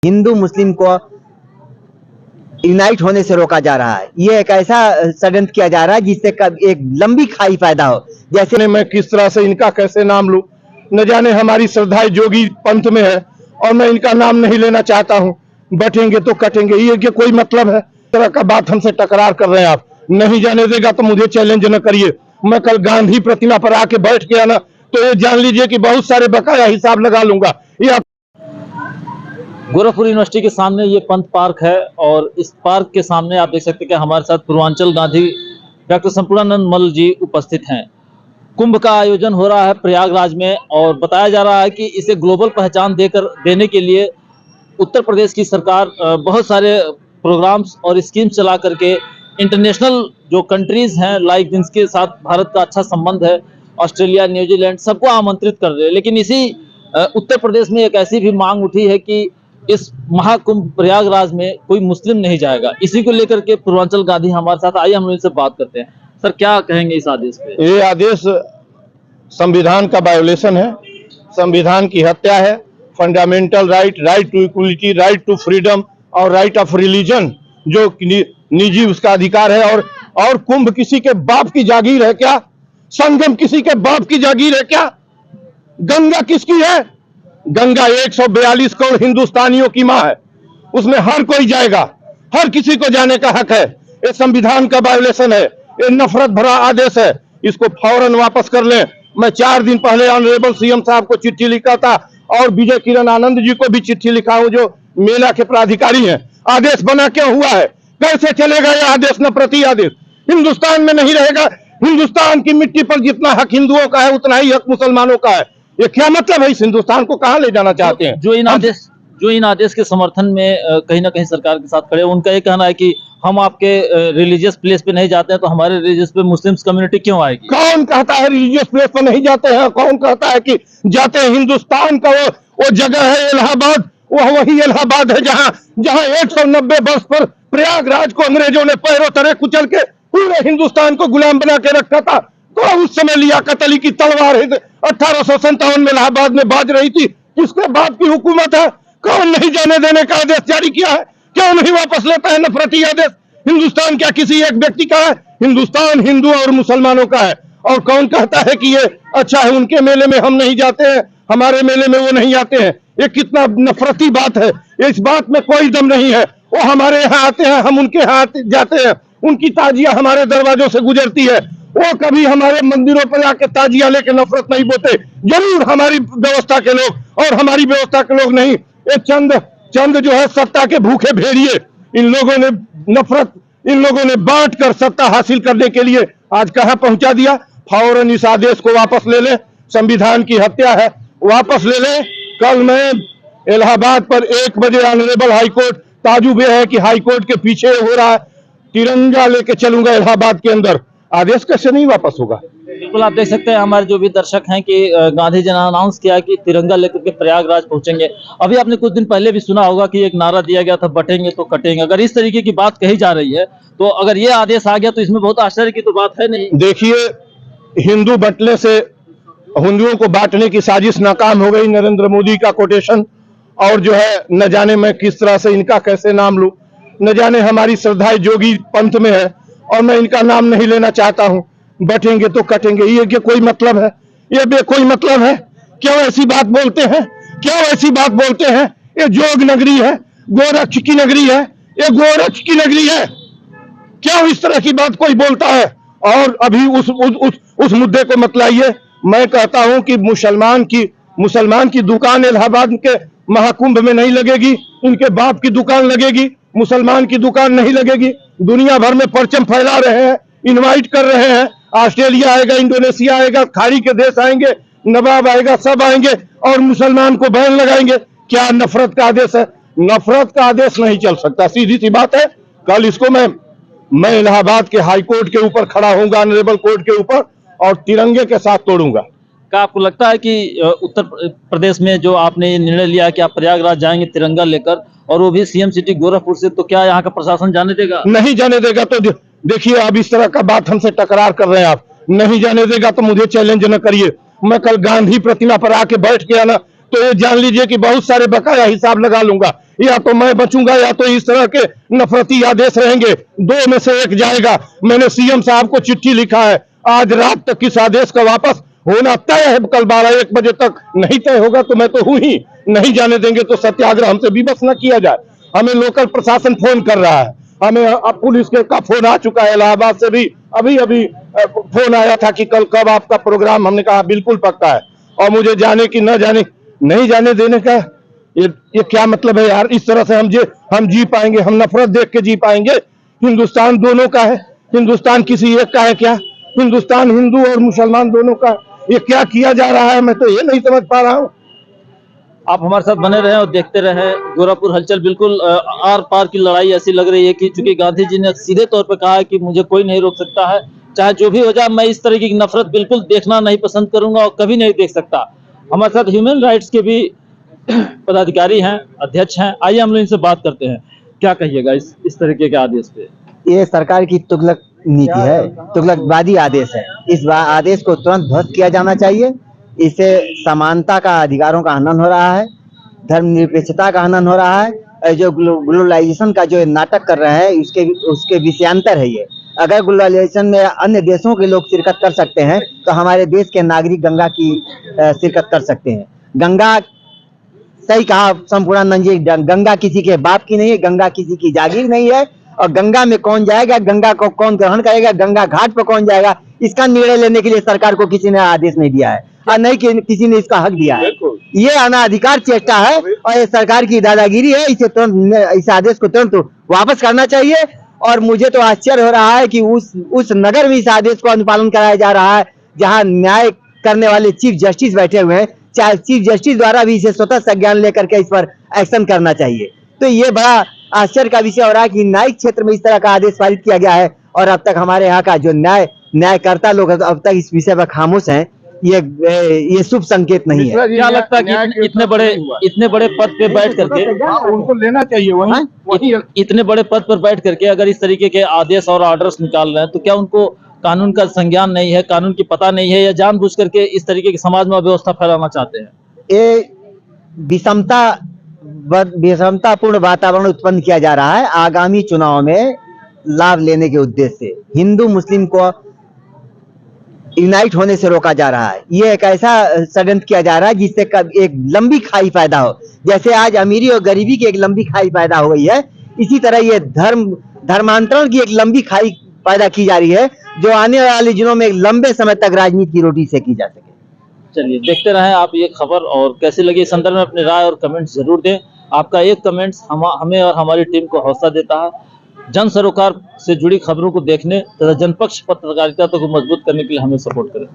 हिंदू मुस्लिम को यूनाइट होने से रोका जा रहा है। ये एक ऐसा षड्यंत्र किया जा रहा है जिससे एक लंबी खाई पैदा हो। जैसे मैं किस तरह से इनका कैसे नाम लूं, न जाने हमारी श्रद्धाएं जोगी पंथ में है और मैं इनका नाम नहीं लेना चाहता हूं। बटेंगे तो कटेंगे, ये कोई मतलब है? इस तरह का बात हमसे टकरार कर रहे हैं आप। नहीं जाने देगा तो मुझे चैलेंज न करिए। मैं कल गांधी प्रतिमा पर आके बैठ गया ना तो ये जान लीजिए कि बहुत सारे बकाया हिसाब लगा लूंगा। ये गोरखपुर यूनिवर्सिटी के सामने ये पंथ पार्क है और इस पार्क के सामने आप देख सकते हैं कि हमारे साथ पूर्वांचल गांधी डॉक्टर संपूर्णानंद मल्ल जी उपस्थित हैं। कुंभ का आयोजन हो रहा है प्रयागराज में और बताया जा रहा है कि इसे ग्लोबल पहचान देने के लिए उत्तर प्रदेश की सरकार बहुत सारे प्रोग्राम्स और स्कीम्स चला करके इंटरनेशनल जो कंट्रीज हैं लाइक जिनके साथ भारत का अच्छा संबंध है, ऑस्ट्रेलिया, न्यूजीलैंड, सबको आमंत्रित कर रहे हैं। लेकिन इसी उत्तर प्रदेश में एक ऐसी भी मांग उठी है कि इस महाकुंभ प्रयागराज में कोई मुस्लिम नहीं जाएगा। इसी को लेकर के पूर्वांचल गांधी हमारे साथ आइए हम इनसे बात करते हैं। सर, क्या कहेंगे इस आदेश पे? ये आदेश संविधान का वायोलेशन है, संविधान की हत्या है। Fundamental right, right to equality, right to freedom और राइट ऑफ रिलीजन जो निजी उसका अधिकार है। और कुंभ किसी के बाप की जागीर है क्या? संगम किसी के बाप की जागीर है क्या? गंगा किसकी है? गंगा 142 करोड़ हिंदुस्तानियों की मां है। उसमें हर कोई जाएगा, हर किसी को जाने का हक है। ये संविधान का वायोलेशन है, ये नफरत भरा आदेश है। इसको फौरन वापस कर लें। मैं 4 दिन पहले ऑनरेबल सीएम साहब को चिट्ठी लिखा था और विजय किरण आनंद जी को भी चिट्ठी लिखा हूं जो मेला के प्राधिकारी हैं। आदेश बना क्यों हुआ है? कैसे चलेगा यह आदेश? नफरती आदेश हिंदुस्तान में नहीं रहेगा। हिंदुस्तान की मिट्टी पर जितना हक हिंदुओं का है उतना ही हक मुसलमानों का है। ये क्या मतलब है? इस हिंदुस्तान को कहां ले जाना चाहते हैं? जो इन आदेश के समर्थन में कहीं ना कहीं सरकार के साथ खड़े, उनका ये कहना है कि हम आपके रिलीजियस प्लेस पे नहीं जाते हैं तो हमारे रिलीजियस पे मुस्लिम्स कम्युनिटी क्यों आएगी? कौन कहता है रिलीजियस प्लेस पे नहीं जाते हैं? कौन कहता है कि जाते हैं? हिंदुस्तान का वो जगह है इलाहाबाद, वही इलाहाबाद है जहां 190 वर्ष पर प्रयागराज को अंग्रेजों ने पैरों तले कुचल के पूरे हिंदुस्तान को गुलाम बना के रखा था। तो उस समय लियाकत अली की तलवार 1857 में इलाहाबाद में बाज रही थी। किसके बाप की हुकूमत है? कौन नहीं जाने देने का आदेश जारी किया है? क्यों नहीं वापस लेता है नफरती आदेश? हिंदुस्तान क्या किसी एक व्यक्ति का है? हिंदुस्तान हिंदू और मुसलमानों का है। और कौन कहता है कि ये अच्छा है, उनके मेले में हम नहीं जाते हैं, हमारे मेले में वो नहीं आते हैं? ये कितना नफरती बात है। इस बात में कोई दम नहीं है। वो हमारे यहाँ आते हैं, हम उनके यहाँ जाते हैं। उनकी ताजिया हमारे दरवाजों से गुजरती है। वो कभी हमारे मंदिरों पर आके ताजिया लेके नफरत नहीं बोते। जरूर हमारी व्यवस्था के लोग और हमारी व्यवस्था के लोग नहीं। ये चंद जो है सत्ता के भूखे भेड़िए, इन लोगों ने बांट कर सत्ता हासिल करने के लिए आज कहां पहुंचा दिया। फौरन इस आदेश को वापस ले लें। संविधान की हत्या है, वापस ले लें। कल मैं इलाहाबाद पर 1 बजे ऑनरेबल हाईकोर्ट, ताजुब यह है कि हाईकोर्ट के पीछे हो रहा है, तिरंगा लेके चलूंगा इलाहाबाद के अंदर। आदेश कैसे नहीं वापस होगा? बिल्कुल, आप देख सकते हैं हमारे जो भी दर्शक हैं कि गांधी जी ने अनाउंस किया कि तिरंगा लेकर के प्रयागराज पहुंचेंगे। अभी आपने कुछ दिन पहले भी सुना होगा कि एक नारा दिया गया था, बटेंगे तो कटेंगे। अगर इस तरीके की बात कही जा रही है तो अगर ये आदेश आ गया तो इसमें बहुत आश्चर्य की तो बात है नहीं। देखिए, हिंदू बंटने से हिंदुओं को बांटने की साजिश नाकाम हो गई। नरेंद्र मोदी का कोटेशन और जो है न जाने मैं किस तरह से इनका कैसे नाम लूं, न जाने हमारी श्रद्धाएं जोगी पंथ में है और मैं इनका नाम नहीं लेना चाहता हूं। बटेंगे तो कटेंगे, ये कोई मतलब है? ये कोई मतलब है? क्यों ऐसी बात बोलते हैं? क्यों ऐसी बात बोलते हैं? ये जोग नगरी है, गोरक्ष की नगरी है, ये गोरक्ष की नगरी है। क्यों इस तरह की बात कोई बोलता है? और अभी उस मुद्दे को मत लाइए। मैं कहता हूं कि मुसलमान की दुकान इलाहाबाद के महाकुंभ में नहीं लगेगी, इनके बाप की दुकान लगेगी, मुसलमान की दुकान नहीं लगेगी। दुनिया भर में परचम फैला रहे हैं, इनवाइट कर रहे हैं। ऑस्ट्रेलिया आएगा, इंडोनेशिया आएगा, खाड़ी के देश आएंगे, नवाब आएगा, सब आएंगे और मुसलमान को बैन लगाएंगे। क्या नफरत का आदेश है? नफरत का आदेश नहीं चल सकता, सीधी सी बात है। कल इसको मैं इलाहाबाद के हाई कोर्ट के ऊपर खड़ा होऊंगा, ऑनरेबल कोर्ट के ऊपर, और तिरंगे के साथ तोड़ूंगा। क्या आपको लगता है कि उत्तर प्रदेश में जो आपने निर्णय लिया कि आप प्रयागराज जाएंगे तिरंगा लेकर और वो भी सीएम सिटी गोरखपुर से, तो क्या यहाँ का प्रशासन जाने देगा? नहीं जाने देगा। तो देखिए, अब इस तरह का बात हमसे टकरार कर रहे हैं आप। नहीं जाने देगा तो मुझे चैलेंज न करिए। मैं कल गांधी प्रतिमा पर आके बैठ गया ना तो ये जान लीजिए कि बहुत सारे बकाया हिसाब लगा लूंगा। या तो मैं बचूंगा या तो इस तरह के नफरती आदेश रहेंगे, दो में से एक जाएगा। मैंने सीएम साहब को चिट्ठी लिखा है, आज रात तक इस आदेश का वापस होना तय है। कल 12-1 बजे तक नहीं तय होगा तो मैं तो हूं ही, नहीं जाने देंगे तो सत्याग्रह हमसे विवश न किया जाए। हमें लोकल प्रशासन फोन कर रहा है, हमें अब पुलिस का फोन आ चुका है, इलाहाबाद से भी अभी फोन आया था कि कल कब आपका प्रोग्राम। हमने कहा बिल्कुल पक्का है। और मुझे जाने की न जाने, नहीं जाने देने का ये क्या मतलब है यार? इस तरह से हम जी पाएंगे? हम नफरत देख के जी पाएंगे? हिंदुस्तान दोनों का है, हिंदुस्तान किसी एक का है क्या? हिंदुस्तान हिंदू और मुसलमान दोनों का। ये क्या किया जा रहा है, मैं तो ये नहीं समझ पा रहा हूँ। आप हमारे साथ बने रहे और देखते रहे गोरखपुर हलचल। बिल्कुल आर पार की लड़ाई ऐसी लग रही है कि चूंकि गांधी जी ने सीधे तौर पर कहा है कि मुझे कोई नहीं रोक सकता है, चाहे जो भी हो जाए, मैं इस तरीके की नफरत बिल्कुल देखना नहीं पसंद करूंगा और कभी नहीं देख सकता। हमारे साथ ह्यूमन राइट्स के भी पदाधिकारी हैं, अध्यक्ष हैं, आइए हम लोग इनसे बात करते हैं। क्या कहिएगा इस तरीके के आदेश पे? ये सरकार की तुगलक नीति है, तुगलकवादी आदेश है। इस आदेश को तुरंत ध्वस्त किया जाना चाहिए। इससे समानता का अधिकारों का हनन हो रहा है, धर्मनिरपेक्षता का हनन हो रहा है। जो ग्लोबलाइजेशन का जो नाटक कर रहे हैं उसके विषयांतर है ये। अगर ग्लोबलाइजेशन में अन्य देशों के लोग शिरकत कर सकते हैं तो हमारे देश के नागरिक गंगा की शिरकत कर सकते हैं। गंगा, सही कहा संपूर्णानंद जी, गंगा किसी के बाप की नहीं है, गंगा किसी की जागीर नहीं है। और गंगा में कौन जाएगा, गंगा को कौन ग्रहण करेगा, गंगा घाट पर कौन जाएगा, इसका निर्णय लेने के लिए सरकार को किसी ने आदेश नहीं दिया है और नहीं किसी ने इसका हक दिया है। ये अनाधिकार चेष्टा है और ये सरकार की दादागिरी है। इसे तुरंत, इस आदेश को तुरंत वापस करना चाहिए। और मुझे तो आश्चर्य हो रहा है कि उस नगर में इस आदेश को अनुपालन कराया जा रहा है जहां न्याय करने वाले चीफ जस्टिस बैठे हुए हैं। चाहे चीफ जस्टिस द्वारा भी इसे स्वतः संज्ञान लेकर के इस पर एक्शन करना चाहिए। तो ये बड़ा आश्चर्य का विषय हो रहा है कि न्यायिक क्षेत्र में इस तरह का आदेश पारित किया गया है और अब तक हमारे यहाँ का जो न्यायकर्ता लोग अब तक इस विषय पर खामोश हैं। ये शुभ संकेत नहीं है। क्या लगता है कि इतने बड़े पद पे बैठ करके उनको लेना चाहिए वही इतने बड़े पद पर बैठ करके अगर इस तरीके के आदेश और ऑर्डर्स निकाल रहे हैं तो क्या उनको कानून का संज्ञान नहीं है, कानून की पता नहीं है, या जानबूझ करके इस तरीके की समाज में अव्यवस्था फैलाना चाहते हैं? ये विषमतापूर्ण वातावरण उत्पन्न किया जा रहा है आगामी चुनाव में लाभ लेने के उद्देश्य से। हिंदू मुस्लिम को यूनाइट होने से रोका जा रहा है। ये एक ऐसा षड्यंत्र किया जा रहा है जिससे एक लंबी खाई पैदा हो। जैसे आज अमीरी और गरीबी की एक लंबी खाई पैदा हो गई है, इसी तरह ये धर्मांतरण की एक लंबी खाई पैदा की जा रही है जो आने वाले दिनों में एक लंबे समय तक राजनीति की रोटी सेकी जा सके। चलिए देखते रहें आप ये खबर, और कैसी लगी इस संदर्भ में अपनी राय और कमेंट्स जरूर दें। आपका एक कमेंट्स हमें और हमारी टीम को हौसला देता है जन सरोकार से जुड़ी खबरों को देखने तथा जनपक्ष पत्रकारिता को मजबूत करने के लिए हमें सपोर्ट करें।